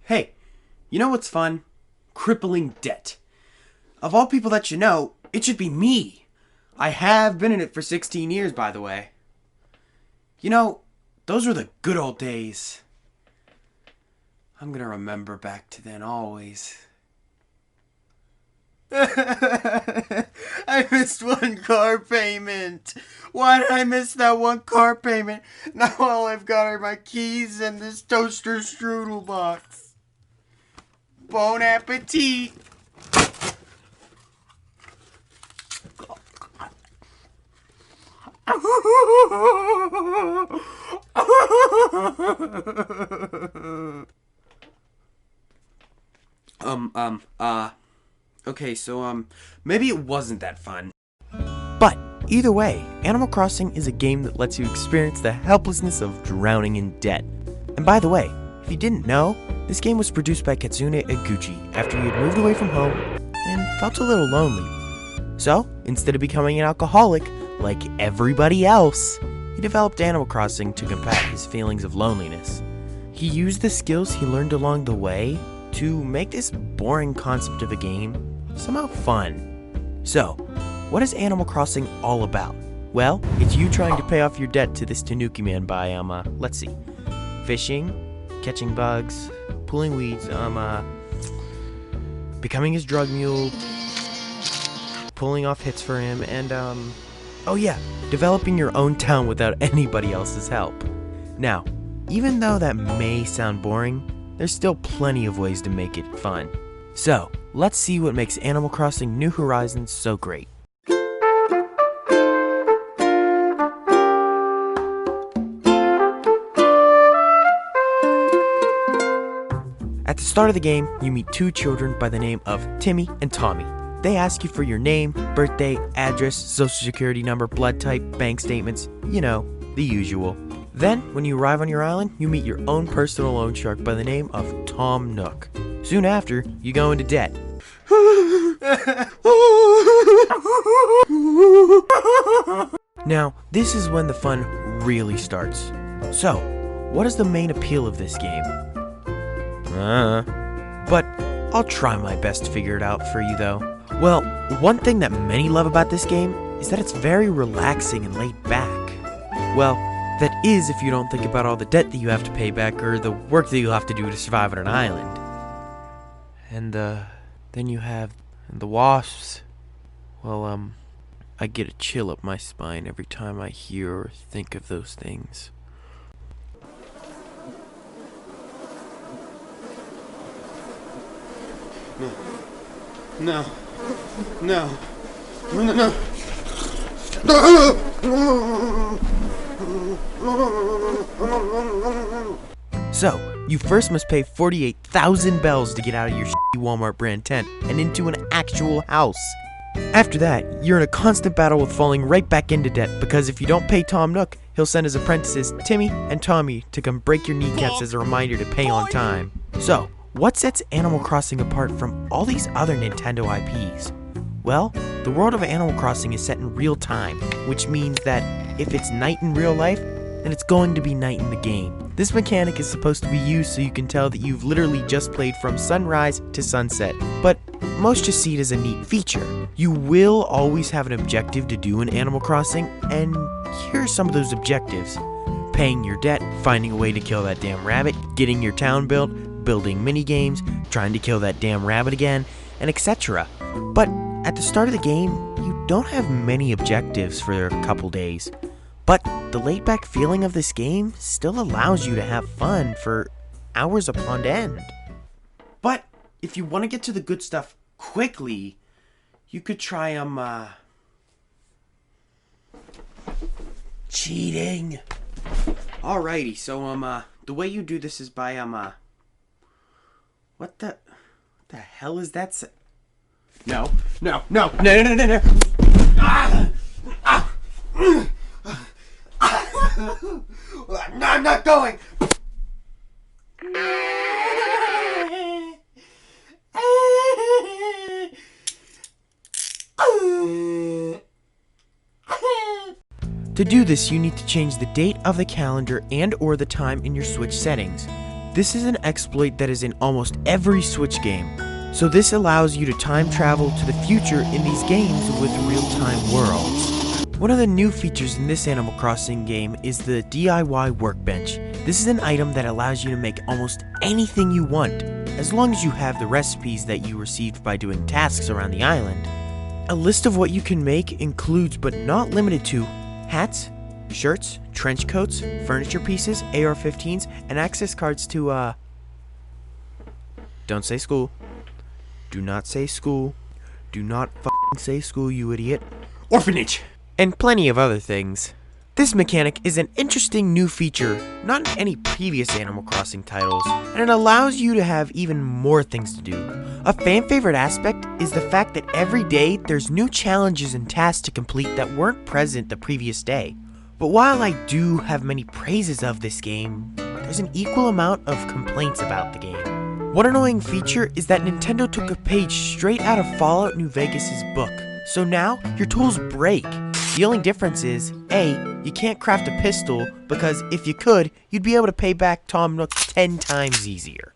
Hey, you know what's fun? Crippling debt. Of all people that you know, it should be me. I have been in it for 16 years, by the way. You know, those were the good old days. I'm gonna remember back to then always. I missed one car payment. Why did I miss that one car payment? Now all I've got are my keys and this toaster strudel box. Bon appetit. Okay, so, maybe it wasn't that fun. But, either way, Animal Crossing is a game that lets you experience the helplessness of drowning in debt. And by the way, if you didn't know, this game was produced by Katsune Eguchi after he had moved away from home and felt a little lonely. So, instead of becoming an alcoholic, like everybody else, he developed Animal Crossing to combat his feelings of loneliness. He used the skills he learned along the way to make this boring concept of a game somehow fun. So, what is Animal Crossing all about? Well, it's you trying to pay off your debt to this Tanuki man by, let's see, fishing, catching bugs, pulling weeds, becoming his drug mule, pulling off hits for him, and, oh yeah, developing your own town without anybody else's help. Now, even though that may sound boring, there's still plenty of ways to make it fun. So, let's see what makes Animal Crossing New Horizons so great. At the start of the game, you meet two children by the name of Timmy and Tommy. They ask you for your name, birthday, address, social security number, blood type, bank statements, you know, the usual. Then, when you arrive on your island, you meet your own personal loan shark by the name of Tom Nook. Soon after, you go into debt. Now, this is when the fun really starts. So, what is the main appeal of this game? But I'll try my best to figure it out for you though. Well, one thing that many love about this game is that it's very relaxing and laid back. Well, that is if you don't think about all the debt that you have to pay back or the work that you'll have to do to survive on an island. And then you have the wasps. Well, I get a chill up my spine every time I hear or think of those things. No. So, you first must pay 48,000 bells to get out of your shitty Walmart brand tent and into an actual house. After that, you're in a constant battle with falling right back into debt because if you don't pay Tom Nook, he'll send his apprentices Timmy and Tommy to come break your kneecaps as a reminder to pay on time. So, what sets Animal Crossing apart from all these other Nintendo IPs? Well, the world of Animal Crossing is set in real time, which means that if it's night in real life, then it's going to be night in the game. This mechanic is supposed to be used so you can tell that you've literally just played from sunrise to sunset, but most just see it as a neat feature. You will always have an objective to do in Animal Crossing, and here are some of those objectives. Paying your debt, finding a way to kill that damn rabbit, getting your town built, building mini-games, trying to kill that damn rabbit again, and etc. But at the start of the game, you don't have many objectives for a couple days. But the laid-back feeling of this game still allows you to have fun for hours upon end. But if you want to get to the good stuff quickly, you could try cheating. Alrighty, so the way you do this is by what the hell is that? No. No, I'm not going. To do this, you need to change the date of the calendar and or the time in your Switch settings. This is an exploit that is in almost every Switch game. So this allows you to time travel to the future in these games with real-time worlds. One of the new features in this Animal Crossing game is the DIY workbench. This is an item that allows you to make almost anything you want, as long as you have the recipes that you received by doing tasks around the island. A list of what you can make includes, but not limited to, hats, shirts, trench coats, furniture pieces, AR-15s, and access cards to, Don't say school. Do not say school. Do not f***ing say school, you idiot. Orphanage! And plenty of other things. This mechanic is an interesting new feature, not in any previous Animal Crossing titles, and it allows you to have even more things to do. A fan favorite aspect is the fact that every day there's new challenges and tasks to complete that weren't present the previous day. But while I do have many praises of this game, there's an equal amount of complaints about the game. One annoying feature is that Nintendo took a page straight out of Fallout New Vegas' book, so now your tools break. The only difference is, A, you can't craft a pistol, because if you could, you'd be able to pay back Tom Nook 10 times easier.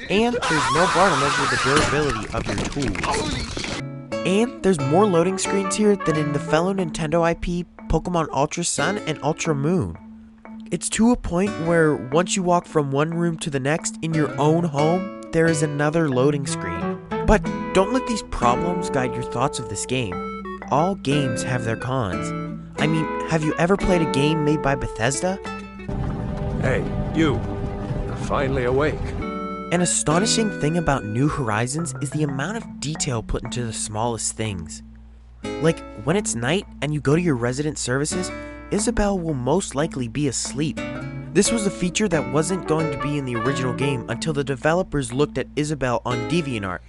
And there's no bar to measure the durability of your tools. And there's more loading screens here than in the fellow Nintendo IP, Pokemon Ultra Sun and Ultra Moon. It's to a point where once you walk from one room to the next in your own home, there is another loading screen. But don't let these problems guide your thoughts of this game. All games have their cons. I mean, have you ever played a game made by Bethesda? Hey, you. You're finally awake. An astonishing thing about New Horizons is the amount of detail put into the smallest things. Like, when it's night and you go to your resident services, Isabelle will most likely be asleep. This was a feature that wasn't going to be in the original game until the developers looked at Isabelle on DeviantArt.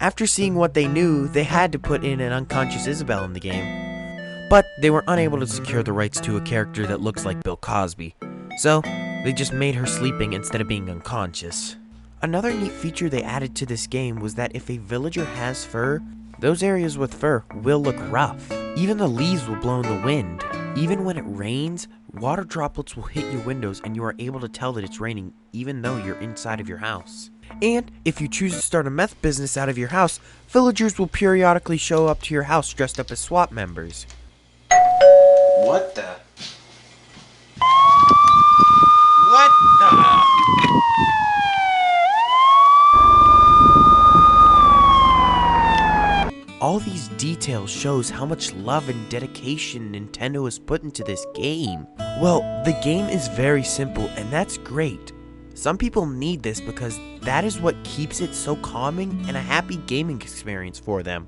After seeing what they knew, they had to put in an unconscious Isabelle in the game. But they were unable to secure the rights to a character that looks like Bill Cosby. So, they just made her sleeping instead of being unconscious. Another neat feature they added to this game was that if a villager has fur, those areas with fur will look rough. Even the leaves will blow in the wind. Even when it rains, water droplets will hit your windows and you are able to tell that it's raining even though you're inside of your house. And if you choose to start a meth business out of your house, villagers will periodically show up to your house dressed up as SWAT members. What the? All these details shows how much love and dedication Nintendo has put into this game. Well, the game is very simple and that's great. Some people need this because that is what keeps it so calming and a happy gaming experience for them.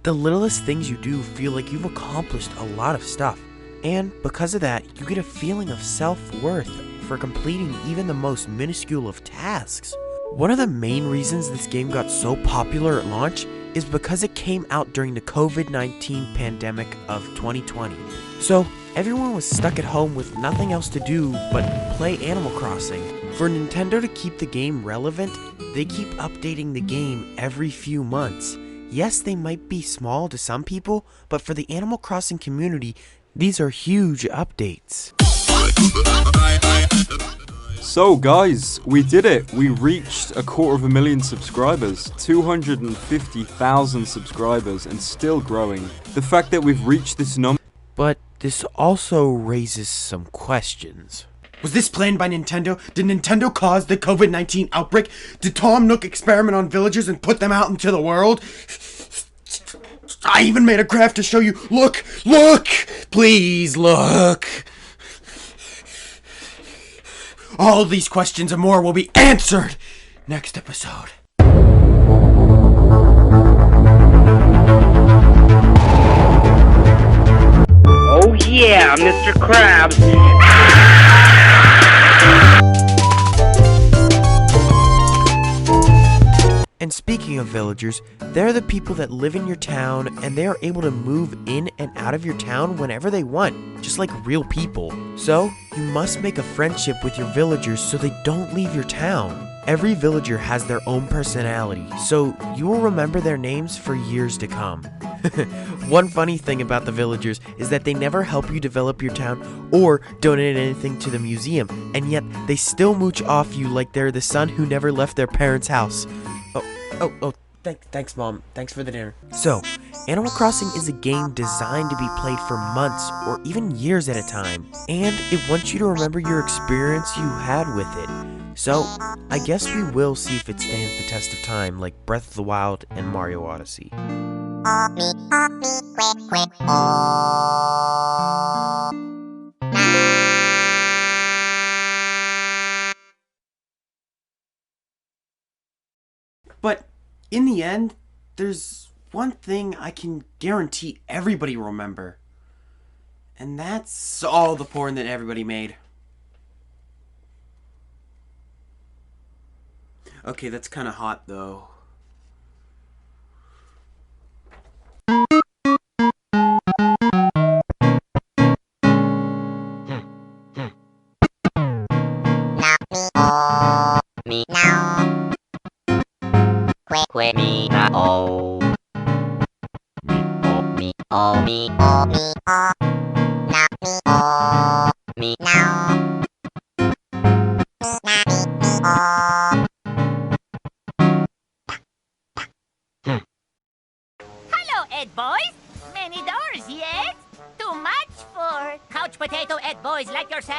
The littlest things you do feel like you've accomplished a lot of stuff. And because of that, you get a feeling of self-worth for completing even the most minuscule of tasks. One of the main reasons this game got so popular at launch is because it came out during the COVID-19 pandemic of 2020. So everyone was stuck at home with nothing else to do but play Animal Crossing. For Nintendo to keep the game relevant, they keep updating the game every few months. Yes, they might be small to some people, but for the Animal Crossing community, these are huge updates. So guys, we did it. We reached 250,000 subscribers, 250,000 subscribers, and still growing. The fact that we've reached this number... But this also raises some questions. Was this planned by Nintendo? Did Nintendo cause the COVID-19 outbreak? Did Tom Nook experiment on villagers and put them out into the world? I even made a graph to show you. Look! Look! Please look! All these questions and more will be answered next episode. Oh yeah, Mr. Krabs. And speaking speaking of villagers, they're the people that live in your town and they are able to move in and out of your town whenever they want, just like real people. So, you must make a friendship with your villagers so they don't leave your town. Every villager has their own personality, so you will remember their names for years to come. One funny thing about the villagers is that they never help you develop your town or donate anything to the museum, and yet they still mooch off you like they're the son who never left their parents' house. Thanks, Mom. Thanks for the dinner. So, Animal Crossing is a game designed to be played for months or even years at a time, and it wants you to remember your experience you had with it. So, I guess we will see if it stands the test of time like Breath of the Wild and Mario Odyssey. But in the end, there's one thing I can guarantee everybody will remember. And that's all the porn that everybody made. Okay, that's kind of hot though. Me now. Quick me now. Me oh me now me now. Hello, Ed Boys. Many doors yet? Too much for couch potato Ed Boys like yourself.